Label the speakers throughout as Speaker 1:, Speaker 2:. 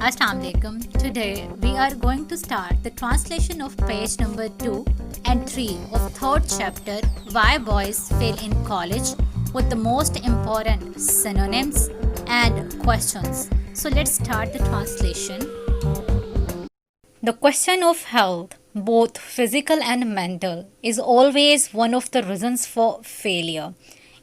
Speaker 1: Assalamu alaikum. Today we are going to start the translation of page number 2 and 3 of third chapter Why Boys Fail in College with the most important synonyms and questions. So let's start the translation. The question of health, both physical and mental, is always one of the reasons for failure.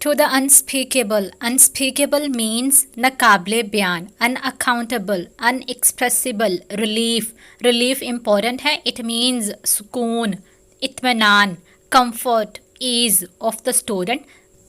Speaker 1: To the unspeakable. Unspeakable means ناقابل بیان, unaccountable, unexpressible, relief. Relief important ہے. It means سکون, اطمینان, comfort, ease of the student.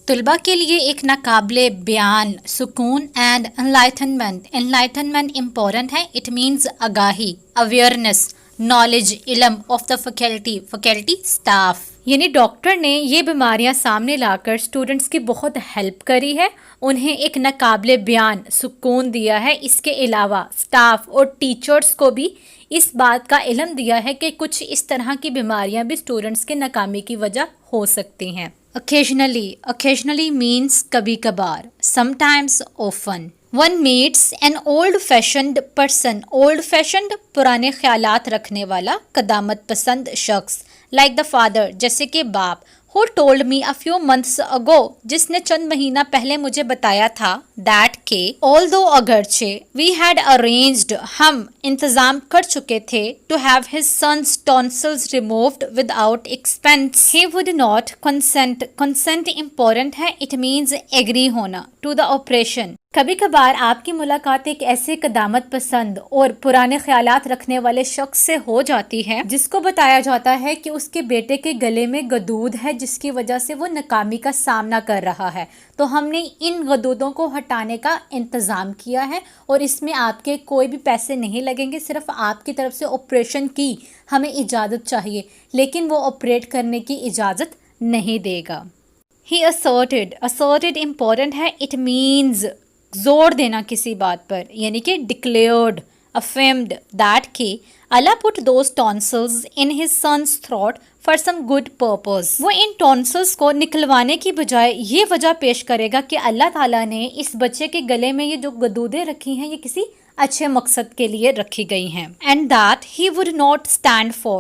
Speaker 1: طلبہ کے لیے ایک ناقابل بیان سکون and enlightenment. Enlightenment important ہے. It means آگاہی, awareness, knowledge, علم of the faculty. Faculty staff. یعنی ڈاکٹر نے یہ بیماریاں سامنے لا کر اسٹوڈنٹس کی بہت ہیلپ کری ہے, انہیں ایک ناقابل بیان سکون دیا ہے. اس کے علاوہ اسٹاف اور ٹیچرس کو بھی اس بات کا علم دیا ہے کہ کچھ اس طرح کی بیماریاں بھی اسٹوڈنٹس کے ناکامی کی وجہ ہو سکتی ہیں. Occasionally means کبھی کبھار, sometimes, often. One meets an old-fashioned person. Old-fashioned پرانے خیالات رکھنے والا, قدامت پسند شخص. Like the father, جیسے کہ باپ. Who told me a few months ago, جس نے چند مہینہ پہلے مجھے بتایا تھا, that کہ although اگرچہ we had arranged, ہم انتظام کر چکے تھے, to have his son's tonsils removed without expense, he would not consent. Consent important ہے. It means agree ہونا to the operation. کبھی کبھار آپ کی ملاقات ایک ایسے قدامت پسند اور پرانے خیالات رکھنے والے شخص سے ہو جاتی ہے جس کو بتایا جاتا ہے کہ اس کے بیٹے کے گلے میں غدود ہے جس کی وجہ سے وہ ناکامی کا سامنا کر رہا ہے, تو ہم نے ان غدودوں کو ہٹانے کا انتظام کیا ہے اور اس میں آپ کے کوئی بھی پیسے نہیں لگیں گے, صرف آپ کی طرف سے آپریشن کی ہمیں اجازت چاہیے, لیکن وہ آپریٹ کرنے کی اجازت نہیں دے گا. He asserted important ہے. It means زور دینا کسی بات پر, یعنی کہ declared, affirmed that کہ Allah put those tonsils in his son's throat for some good purpose. وہ ان ٹونسلس کو نکلوانے کی بجائے یہ وجہ پیش کرے گا کہ اللہ تعالیٰ نے اس بچے کے گلے میں یہ جو غدودیں رکھی ہیں یہ کسی اچھے مقصد کے لیے رکھی گئی ہیں. And that he would not stand for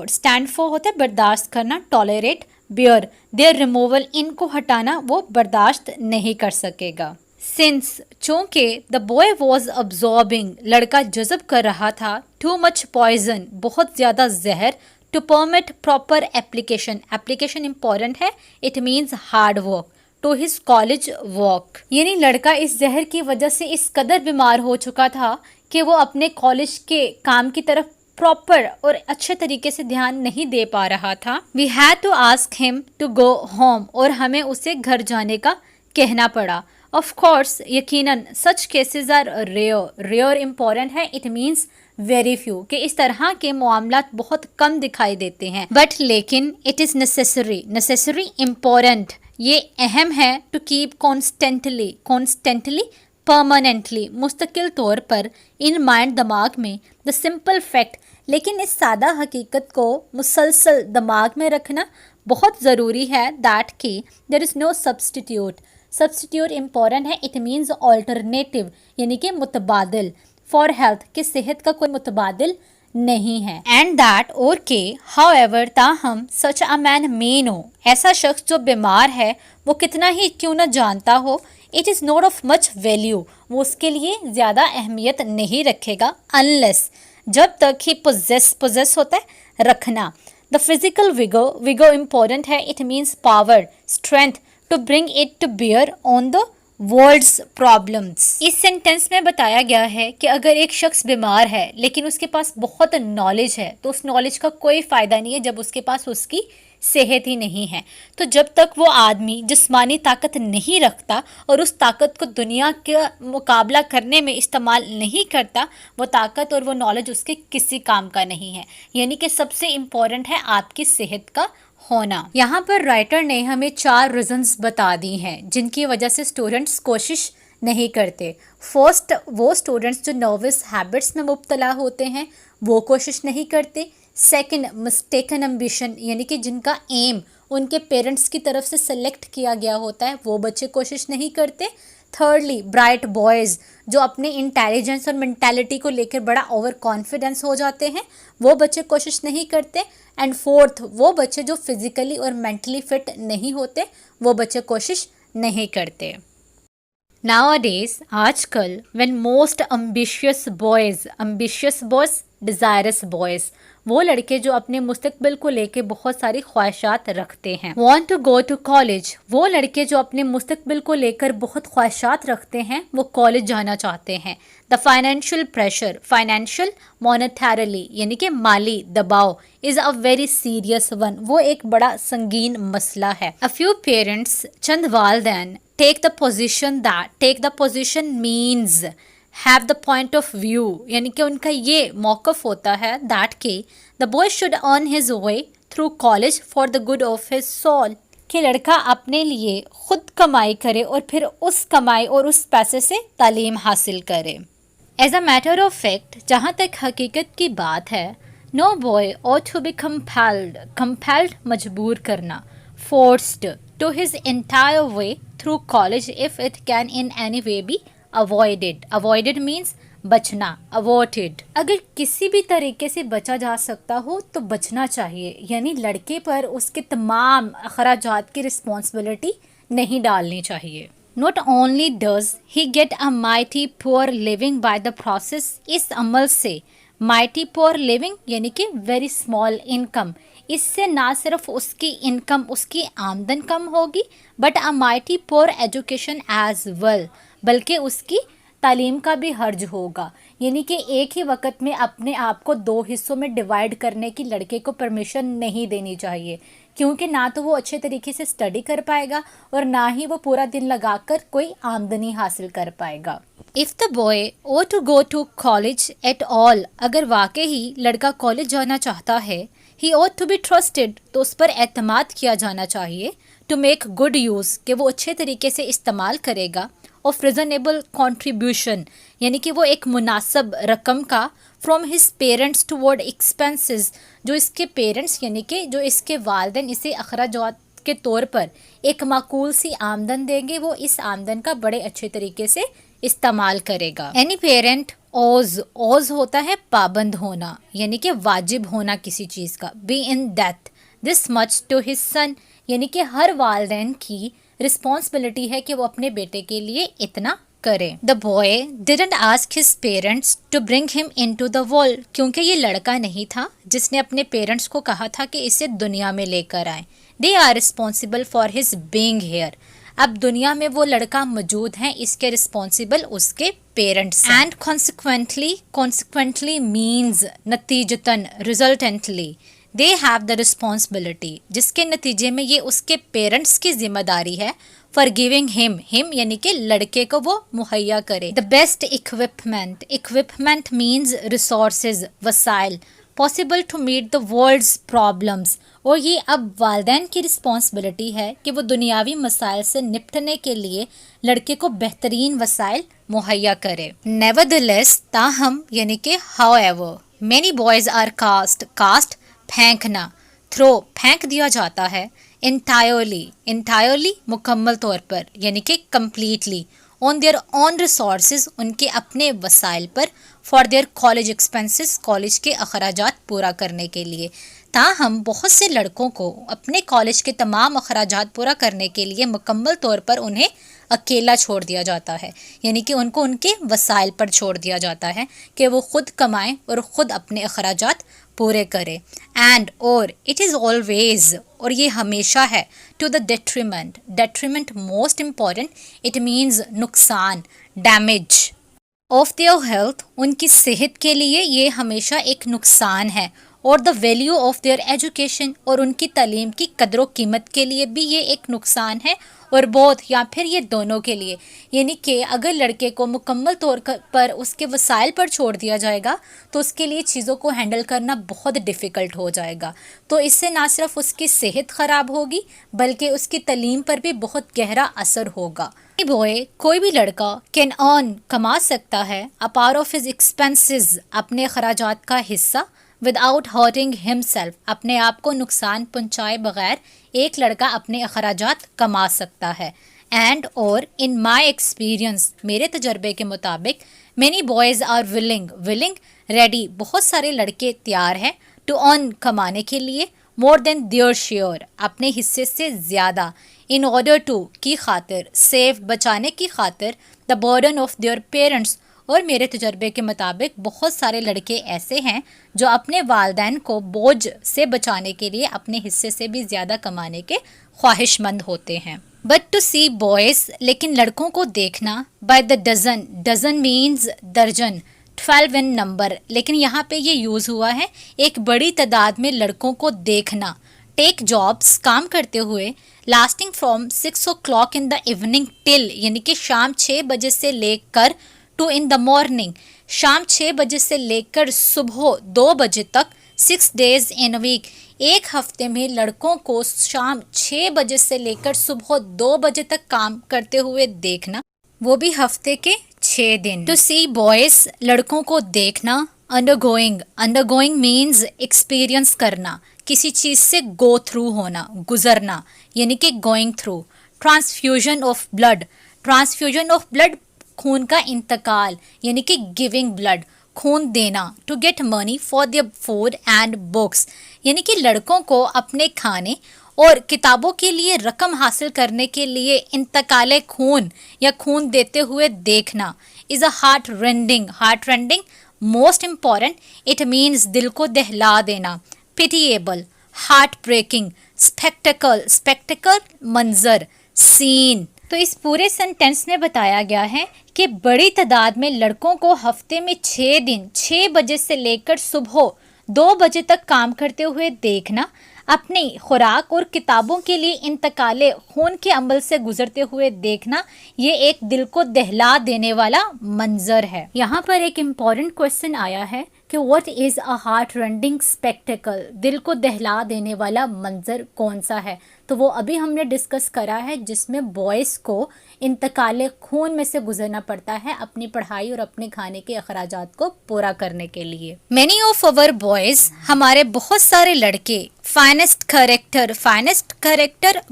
Speaker 1: ہوتا ہے برداشت کرنا, tolerate, bear, their removal, ان کو ہٹانا وہ برداشت نہیں کر سکے گا. Since چونکہ the boy was absorbing, لڑکا جذب کر رہا تھا, too much poison, بہت زیادہ زہر, to permit proper application important ہے. It means hard work to his college work. یعنی لڑکا اس زہر کی وجہ سے اس قدر بیمار ہو چکا تھا کہ وہ اپنے کالج کے کام کی طرف پراپر اور اچھے طریقے سے دھیان نہیں دے پا رہا تھا. We had to ask him to go home, اور ہمیں اسے گھر جانے کا کہنا پڑا. Of course, یقیناً such cases are rare important ہے. It means very few, کہ اس طرح کے معاملات بہت کم دکھائی دیتے ہیں. But لیکن it is necessary important, یہ اہم ہے. To keep constantly permanently, مستقل طور پر, in mind دماغ میں, the simple fact, لیکن اس سادہ حقیقت کو مسلسل دماغ میں رکھنا بہت ضروری ہے. That کہ there is no substitute important ہے. It means alternative, یعنی کہ متبادل, for health, کہ صحت کا کوئی متبادل نہیں ہے. And that, اور کہ however, تاہم, such a man may know, ایسا شخص جو بیمار ہے وہ کتنا ہی کیوں نہ جانتا ہو, it is not of much value, وہ اس کے لیے زیادہ اہمیت نہیں رکھے گا, unless, جب تک ہی possess ہوتا ہے رکھنا. The physical vigor important ہے. It means power, strength, to bring it to bear on the world's problems. اس سینٹنس میں بتایا گیا ہے کہ اگر ایک شخص بیمار ہے لیکن اس کے پاس بہت نالج ہے تو اس نالج کا کوئی فائدہ نہیں ہے جب اس کے پاس اس کی صحت ہی نہیں ہے. تو جب تک وہ آدمی جسمانی طاقت نہیں رکھتا اور اس طاقت کو دنیا کا مقابلہ کرنے میں استعمال نہیں کرتا, وہ طاقت اور وہ نالج اس کے کسی کام کا نہیں ہے. یعنی کہ سب سے امپورٹنٹ ہے آپ کی صحت کا ہونا. یہاں پر رائٹر نے ہمیں 4 ریزنز بتا دی ہیں جن کی وجہ سے اسٹوڈنٹس کوشش نہیں کرتے. فرسٹ, وہ اسٹوڈنٹس جو نروس ہیبٹس میں مبتلا ہوتے ہیں وہ کوشش نہیں کرتے. سیکنڈ, مسٹیکن امبیشن, یعنی کہ جن کا ایم ان کے پیرنٹس کی طرف سے سلیکٹ کیا گیا ہوتا ہے وہ بچے کوشش نہیں کرتے. تھرڈلی, برائٹ بوائز, جو اپنے انٹیلیجنس اور مینٹیلٹی کو لے کر بڑا اوور کانفیڈنس ہو جاتے ہیں وہ بچے کوشش نہیں کرتے. اینڈ فورتھ, وہ بچے جو فزیکلی اور مینٹلی فٹ نہیں ہوتے وہ بچے کوشش نہیں کرتے. Nowadays, آج کل, when most ambitious boys desirous boys. وہ لڑکے جو اپنے مستقبل کو لے کے بہت ساری خواہشات رکھتے ہیں. Want to go to college. وہ لڑکے جو اپنے مستقبل کو لے کر بہت خواہشات رکھتے ہیں وہ کالج جانا چاہتے ہیں. The financial pressure. Financial monetarily یعنی کہ مالی دباؤ is a very serious one. وہ ایک بڑا سنگین مسئلہ ہے. A few parents چند والدین take the position means have the point of view یعنی کہ ان کا یہ موقف ہوتا ہے that کہ the boy should earn his way through college for the good of his soul کہ لڑکا اپنے لیے خود کمائی کرے اور پھر اس کمائی اور اس پیسے سے تعلیم حاصل کرے. As a matter of fact جہاں تک حقیقت کی بات ہے no boy ought to be compelled مجبور کرنا forced to his entire way through college if it can in any way be avoided means بچنا averted. اگر کسی بھی طریقے سے بچا جا سکتا ہو تو بچنا چاہیے یعنی لڑکے پر اس کے تمام اخراجات کی رسپانسبلٹی نہیں ڈالنی چاہیے. Not only does he get a mighty poor living by the process اس عمل سے mighty poor living یعنی کہ very small income اس سے نہ صرف اس کی انکم اس کی آمدن کم ہوگی but a mighty poor education as well بلکہ اس کی تعلیم کا بھی حرج ہوگا. یعنی کہ ایک ہی وقت میں اپنے آپ کو 2 حصوں میں ڈیوائڈ کرنے کی لڑکے کو پرمیشن نہیں دینی چاہیے کیونکہ نہ تو وہ اچھے طریقے سے اسٹڈی کر پائے گا اور نہ ہی وہ پورا دن لگا کر کوئی آمدنی حاصل کر پائے گا. If the boy ought to go to college at all اگر واقعی لڑکا کالج جانا چاہتا ہے he ought to be trusted تو اس پر اعتماد کیا جانا چاہیے to make good use کہ وہ اچھے طریقے سے استعمال کرے گا of reasonable contribution یعنی کہ وہ ایک مناسب رقم کا from his parents toward expenses جو اس کے پیرنٹس یعنی کہ جو اس کے والدین اسے اخراجات کے طور پر ایک معقول سی آمدن دیں گے وہ اس آمدن کا بڑے اچھے طریقے سے استعمال کرے گا. Any parent owes ہوتا ہے پابند ہونا یعنی کہ واجب ہونا کسی چیز کا. Be in debt this much to his son یعنی کہ ہر والدین کی رسپانسبلٹی ہے کہ وہ اپنے بیٹے کے لیے اتنا کرے. The boy didn't ask his parents to bring him into the world کیونکہ یہ لڑکا نہیں تھا جس نے اپنے پیرنٹس کو کہا تھا کہ اسے دنیا میں لے کر آئیں. They are responsible for his being here اب دنیا میں وہ لڑکا موجود ہیں اس کے رسپانسبل اس کے parents. And consequently means نتیجتاً resultantly they have the responsibility جس کے نتیجے میں یہ اس کے پیرنٹس کی ذمہ داری ہے for giving him یعنی کہ لڑکے کو وہ مہیا کرے. The best equipment means resources وسائل possible to meet the world's problems اور یہ اب والدین کی رسپانسبلٹی ہے کہ وہ دنیاوی مسائل سے نپٹنے کے لیے لڑکے کو بہترین وسائل مہیا کرے. Nevertheless تاہم یعنی کہ however many boys are cast پھینکنا تھرو پھینک دیا جاتا ہے entirely مکمل طور پر یعنی کہ completely on their own resources ان کے اپنے وسائل پر for their college expenses college کے اخراجات پورا کرنے کے لیے. تاہم بہت سے لڑکوں کو اپنے کالج کے تمام اخراجات پورا کرنے کے لیے مکمل طور پر انہیں اکیلا چھوڑ دیا جاتا ہے یعنی کہ ان کو ان کے وسائل پر چھوڑ دیا جاتا ہے کہ وہ خود کمائیں اور خود اپنے اخراجات پورے کرے. اینڈ اور اٹ از آلویز اور یہ ہمیشہ ہے to the detriment most important it means نقصان ڈیمیج آف دیئر ہیلتھ ان کی صحت کے لیے یہ ہمیشہ ایک نقصان ہے اور the value of their education اور ان کی تعلیم کی قدر و قیمت کے لیے بھی یہ ایک نقصان ہے اور بہت یا پھر یہ دونوں کے لیے. یعنی کہ اگر لڑکے کو مکمل طور پر اس کے وسائل پر چھوڑ دیا جائے گا تو اس کے لیے چیزوں کو ہینڈل کرنا بہت ڈیفیکلٹ ہو جائے گا. تو اس سے نہ صرف اس کی صحت خراب ہوگی بلکہ اس کی تعلیم پر بھی بہت گہرا اثر ہوگا. بوائے کوئی بھی لڑکا کین ارن کما سکتا ہے a part of his expenses اپنے اخراجات کا حصہ without hurting himself اپنے آپ کو نقصان پہنچائے بغیر ایک لڑکا اپنے اخراجات کما سکتا ہے. اینڈ اور in my experience میرے تجربے کے مطابق many boys are willing ready بہت سارے لڑکے تیار ہیں to earn کمانے کے لیے more than their share اپنے حصے سے زیادہ in order to کی خاطر save بچانے کی خاطر the burden of their parents اور میرے تجربے کے مطابق بہت سارے لڑکے ایسے ہیں جو اپنے والدین کو بوجھ سے بچانے کے لیے اپنے حصے سے بھی زیادہ کمانے کے خواہش مند ہوتے ہیں. بٹ ٹو سی بوائز، لیکن لڑکوں کو دیکھنا by the dozen, dozen means درجن، 12 ان نمبر، لیکن یہاں پہ یہ یوز ہوا ہے ایک بڑی تعداد میں لڑکوں کو دیکھنا. ٹیک جابس، کام کرتے ہوئے، lasting from 6 o'clock in the evening till، یعنی کہ شام 6 بجے سے لے کر ٹو ان دا مارننگ، شام 6 بجے سے لے کر صبح 2 بجے تک، 6 days in a week، ایک ہفتے میں لڑکوں کو شام 6 بجے سے لے کر صبح 2 بجے تک کام کرتے ہوئے دیکھنا، وہ بھی ہفتے کے 6 دن. ٹو سی بوائز، لڑکوں کو دیکھنا. انڈر گوئنگ مینز ایکسپیرئنس کرنا، کسی چیز سے گو تھرو ہونا، گزرنا، یعنی کہ going through. Transfusion of blood, transfusion of blood خون کا انتقال، یعنی کہ گیونگ بلڈ، خون دینا. To get money for their food and books, یعنی کہ لڑکوں کو اپنے کھانے اور کتابوں کے لیے رقم حاصل کرنے کے لیے انتقال خون یا خون دیتے ہوئے دیکھنا. Is a heart rending most important, it means دل کو دہلا دینا. پیٹیبل، ہارٹ بریکنگ. اسپیکٹیکل منظر، سین. تو اس پورے سینٹینس میں بتایا گیا ہے کہ بڑی تعداد میں لڑکوں کو ہفتے میں 6 دن 6 بجے سے لے کر صبح 2 بجے تک کام کرتے ہوئے دیکھنا، اپنی خوراک اور کتابوں کے لیے انتقال خون کے عمل سے گزرتے ہوئے دیکھنا، یہ ایک دل کو دہلا دینے والا منظر ہے. یہاں پر ایک امپورٹنٹ کوشچن آیا ہے کہ what is a heart rendering spectacle, دل کو دہلا دینے والا منظر کون سا ہے؟ تو وہ ابھی ہم نے ڈسکس کرا ہے جس میں بوائز کو انتقال خون میں سے گزرنا پڑتا ہے اپنی پڑھائی اور اپنے کھانے کے اخراجات کو پورا کرنے کے لیے. مینی آف اوور بوائز، ہمارے بہت سارے لڑکے، finest character,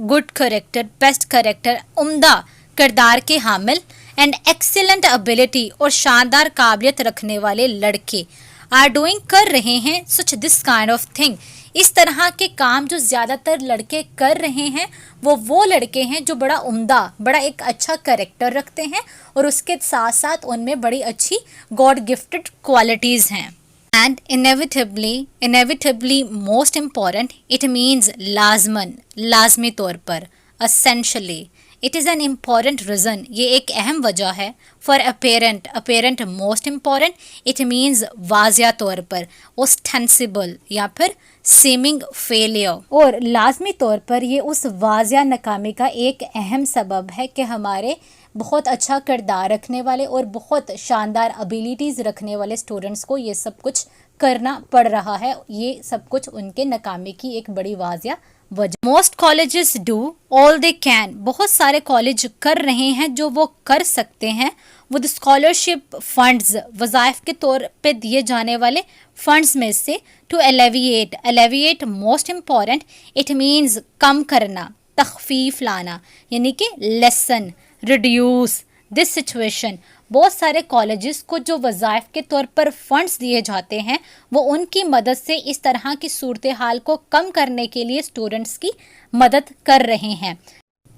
Speaker 1: good character, best character, عمدہ کردار کے حامل، اینڈ ایکسیلنٹ ابیلٹی، اور شاندار قابلیت رکھنے والے لڑکے، آر ڈوئنگ، کر رہے ہیں، سچ دس کائنڈ آف تھنگ، اس طرح کے کام جو زیادہ تر لڑکے کر رہے ہیں وہ لڑکے ہیں جو بڑا عمدہ، بڑا ایک اچھا کریکٹر رکھتے ہیں اور اس کے ساتھ ساتھ ان میں بڑی اچھی گاڈ گفٹڈ کوالٹیز ہیں. And inevitably most important, it means لازماً، لازمی طور پر، essentially, it is an important reason, یہ ایک اہم وجہ ہے. For apparent most important, it means واضح طور پر، اوسٹینسیبل یا پھر سیمنگ فیلئر، اور لازمی طور پر یہ اس واضح ناکامی کا ایک اہم سبب ہے کہ ہمارے بہت اچھا کردار رکھنے والے اور بہت شاندار ابیلیٹیز رکھنے والے اسٹوڈنٹس کو یہ سب کچھ کرنا پڑ رہا ہے. یہ سب کچھ ان کے ناکامی کی ایک بڑی واضح وجہ. Most colleges do all they can, بہت سارے کالج کر رہے ہیں جو وہ کر سکتے ہیں. ود اسکالرشپ فنڈز، وظائف کے طور پہ دیے جانے والے فنڈز میں سے. To alleviate most important, it means کم کرنا، تخفیف لانا، یعنی کہ لیسن، ریڈیوس دس سچویشن. بہت سارے کالجز کو جو وظائف کے طور پر فنڈز دیے جاتے ہیں وہ ان کی مدد سے اس طرح کی صورتحال کو کم کرنے کے لیے اسٹوڈنٹس کی مدد کر رہے ہیں.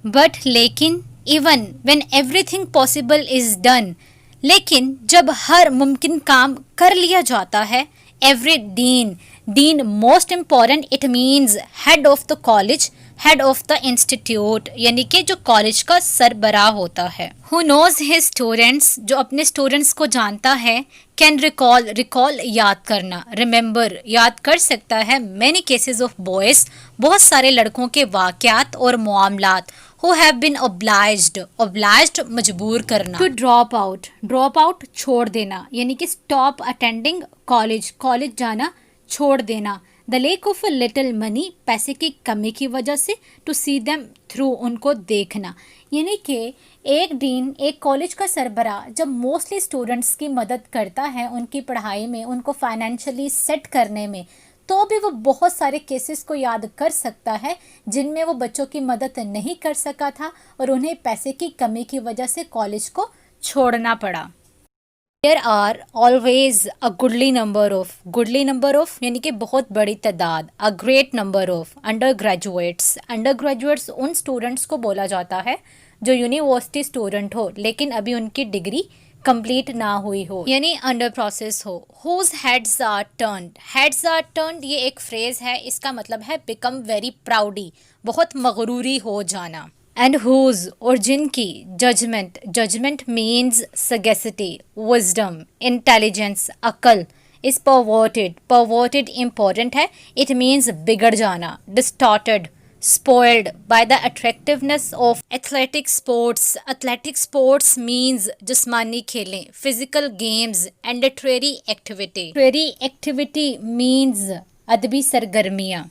Speaker 1: بٹ لیکن even when everything possible is done, لیکن جب ہر ممکن کام کر لیا جاتا ہے، every dean most important, it means head of the college, head of the institute, یعنی کہ جو کالج کا سربراہ ہوتا ہے. ہو نوز ہز اسٹوڈنٹس، جو اپنے اسٹوڈنٹس کو جانتا ہے. کین ریکال یاد کرنا، ریممبر یاد کر سکتا ہے. مینی کیسز آف بوائز، بہت سارے لڑکوں کے واقعات اور معاملات. who have been obliged مجبور کرنا. to drop out چھوڑ دینا، یعنی کہ stop attending کالج جانا چھوڑ دینا. the lack of a little money، پیسے کی کمی کی وجہ سے. to see them through، ان کو دیکھنا، یعنی کہ ایک ڈین، ایک کالج کا سربراہ جب موسٹلی اسٹوڈنٹس کی مدد کرتا ہے ان کی پڑھائی میں، ان کو فائنینشلی سیٹ کرنے میں، تو بھی وہ بہت سارے کیسز کو یاد کر سکتا ہے جن میں وہ بچوں کی مدد نہیں کر سکا تھا اور انہیں پیسے کی کمی کی وجہ سے کالج کو چھوڑنا پڑا. There are always a goodly number of یعنی کہ بہت بڑی تعداد. A great number of undergraduates in students کو بولا جاتا ہے جو یونیورسٹی اسٹوڈنٹ ہو لیکن ابھی ان کی ڈگری کمپلیٹ نہ ہوئی ہو یعنی انڈر پروسیس ہو. Whose heads are turned. Heads are turned یہ ایک فریز ہے, اس کا مطلب ہے بیکم ویری پراؤڈی, بہت مغروری ہو جانا. اینڈ ہوز اور جن کی judgment. Judgment means sagacity, wisdom, intelligence, عقل. Is perverted. پرورٹیڈ امپورٹنٹ ہے, اٹ مینز بگڑ جانا. Distorted, spoiled by the attractiveness of athletic sports. Athletic sports means جسمانی کھیلیں, physical games and literary activity. Literary activity means ادبی سرگرمیاں.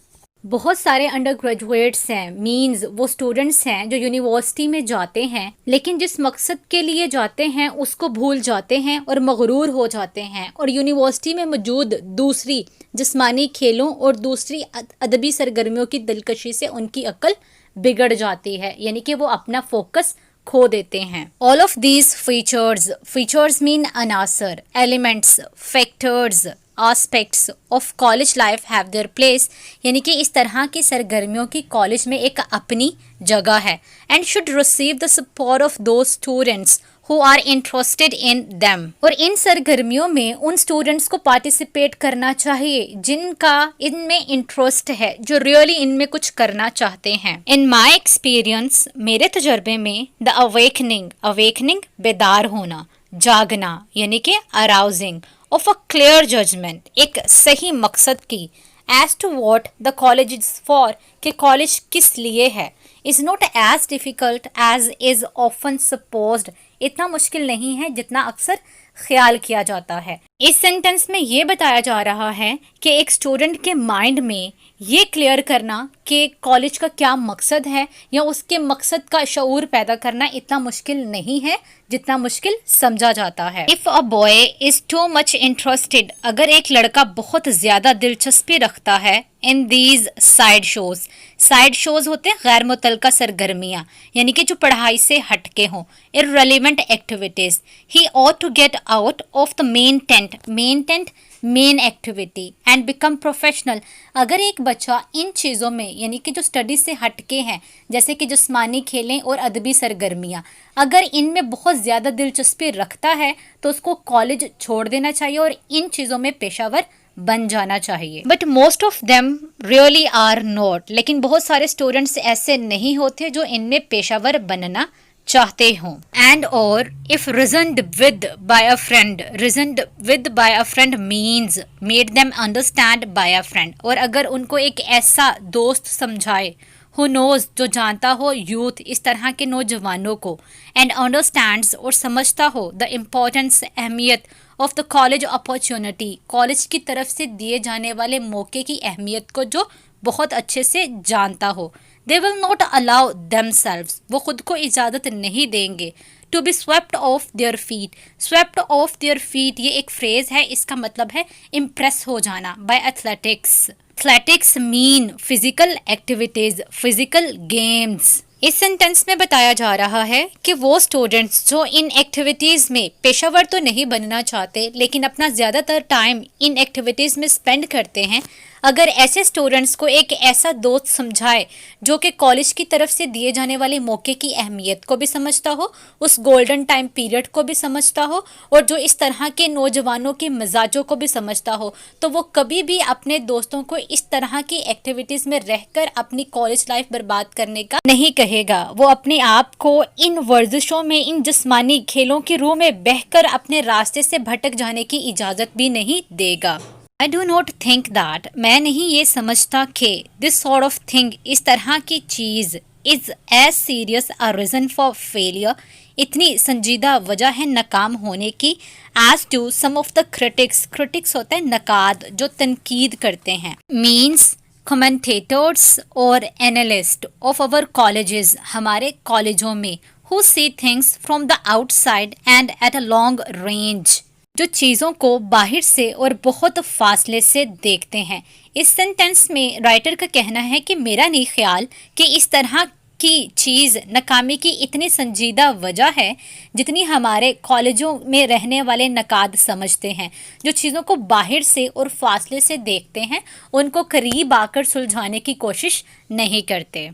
Speaker 1: بہت سارے انڈر گریجویٹس ہیں, مینز وہ اسٹوڈنٹس ہیں جو یونیورسٹی میں جاتے ہیں لیکن جس مقصد کے لیے جاتے ہیں اس کو بھول جاتے ہیں اور مغرور ہو جاتے ہیں, اور یونیورسٹی میں موجود دوسری جسمانی کھیلوں اور دوسری ادبی سرگرمیوں کی دلکشی سے ان کی عقل بگڑ جاتی ہے, یعنی کہ وہ اپنا فوکس کھو دیتے ہیں. All of these features. Features mean عناصر, elements, factors, aspects of college life have their place, یعنی کہ اس طرح کی سرگرمیوں کی کالج میں ایک اپنی جگہ ہے. And should receive the support of those students who are interested in them. اور ان سرگرمیوں میں ان اسٹوڈنٹس کو پارٹیسپیٹ کرنا چاہیے جن کا ان میں انٹرسٹ ہے, جو ریئلی ان میں کچھ کرنا چاہتے ہیں. ان مائی ایکسپیرئنس, میرے تجربے میں, دا اویکننگ. اویکننگ بیدار ہونا, جاگنا, یعنی کہ arousing of a clear judgment, ایک صحیح مقصد کی, as to what the college is for, کہ کالج کس لیے ہے, is not as difficult as is often supposed, اتنا مشکل نہیں ہے جتنا اکثر خیال کیا جاتا ہے. اس سینٹنس میں یہ بتایا جا رہا ہے کہ ایک اسٹوڈنٹ کے مائنڈ میں یہ کلیئر کرنا کہ کالج کا کیا مقصد ہے یا اس کے مقصد کا شعور پیدا کرنا اتنا مشکل نہیں ہے جتنا مشکل سمجھا جاتا ہے. If a boy is too much interested, اگر ایک لڑکا بہت زیادہ دلچسپی رکھتا ہے in these side shows. side shows ہوتے ہیں غیر متعلقہ سرگرمیاں, یعنی کہ جو پڑھائی سے ہٹ کے ہوں. irrelevant activities. He ought to get out of the main tent. main tent main activity and become professional. اگر ایک بچہ ان چیزوں میں یعنی کہ جو اسٹڈیز سے ہٹ کے ہیں جیسے کہ جسمانی کھیلیں اور ادبی سرگرمیاں, اگر ان میں بہت زیادہ دلچسپی رکھتا ہے تو اس کو کالج چھوڑ دینا چاہیے اور ان چیزوں میں پیشہ ور بن جانا چاہیے. But most of them really are not, لیکن بہت سارے اسٹوڈنٹس ایسے نہیں ہوتے جو ان میں پیشہ ور بننا چاہتے ہوں. اینڈ اور if reasoned with by a friend, reasoned with by a friend means made them understand by a friend, اور اگر ان کو ایک ایسا دوست سمجھائے who knows, جو جانتا ہو یوتھ اس طرح کے نوجوانوں کو, and understands اور سمجھتا ہو the importance اہمیت of the college opportunity, college کی طرف سے دیے جانے والے موقع کی اہمیت کو جو بہت اچھے سے جانتا ہو. They will not allow themselves, وہ خود کو اجازت نہیں دیں گے to be swept off their feet. swept off their feet یہ ایک فریز ہے, اس کا مطلب ہے امپریس ہو جانا by athletics. athletics mean physical activities, physical games. Us sentence میں بتایا جا رہا ہے کہ وہ اسٹوڈنٹس جو ان ایکٹیویٹیز میں پیشہ ور تو نہیں بننا چاہتے لیکن اپنا زیادہ تر ٹائم ان ایکٹیویٹیز میں اسپینڈ کرتے ہیں, اگر ایسے اسٹوڈنٹس کو ایک ایسا دوست سمجھائے جو کہ کالج کی طرف سے دیے جانے والے موقع کی اہمیت کو بھی سمجھتا ہو, اس گولڈن ٹائم پیریڈ کو بھی سمجھتا ہو, اور جو اس طرح کے نوجوانوں کے مزاجوں کو بھی سمجھتا ہو, تو وہ کبھی بھی اپنے دوستوں کو اس طرح کی ایکٹیویٹیز میں رہ کر اپنی کالج لائف برباد کرنے کا نہیں کہے گا. وہ اپنے آپ کو ان ورزشوں میں, ان جسمانی کھیلوں کی روح میں بہہ کر اپنے راستے سے بھٹک جانے کی اجازت بھی نہیں دے گا. I do not think that, میں نہیں یہ سمجھتا کہ this sort of thing, اس طرح کی چیز is as serious a reason for failure, اتنی سنجیدہ وجہ ہے ناکام ہونے کی, as to some of the critics. critics ہوتا ہے نقاد جو تنقید کرتے ہیں, means commentators اور analysts of our colleges, ہمارے کالجوں میں, who see things from the outside and at a long range, جو چیزوں کو باہر سے اور بہت فاصلے سے دیکھتے ہیں. اس سینٹنس میں رائٹر کا کہنا ہے کہ میرا نہیں خیال کہ اس طرح کی چیز ناکامی کی اتنی سنجیدہ وجہ ہے جتنی ہمارے کالجوں میں رہنے والے نقاد سمجھتے ہیں, جو چیزوں کو باہر سے اور فاصلے سے دیکھتے ہیں ان کو قریب آ کر سلجھانے کی کوشش نہیں کرتے.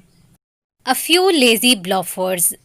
Speaker 1: A few lazy bluffers,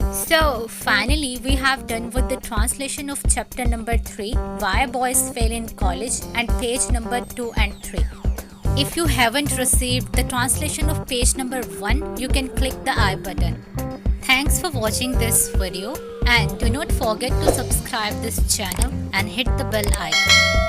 Speaker 1: So finally we have done with the translation of chapter number 3, Why Boys Fail in College, and page number 2 and 3. If you haven't received the translation of page number 1, you can click the I button. Thanks for watching this video and do not forget to subscribe this channel and hit the bell icon.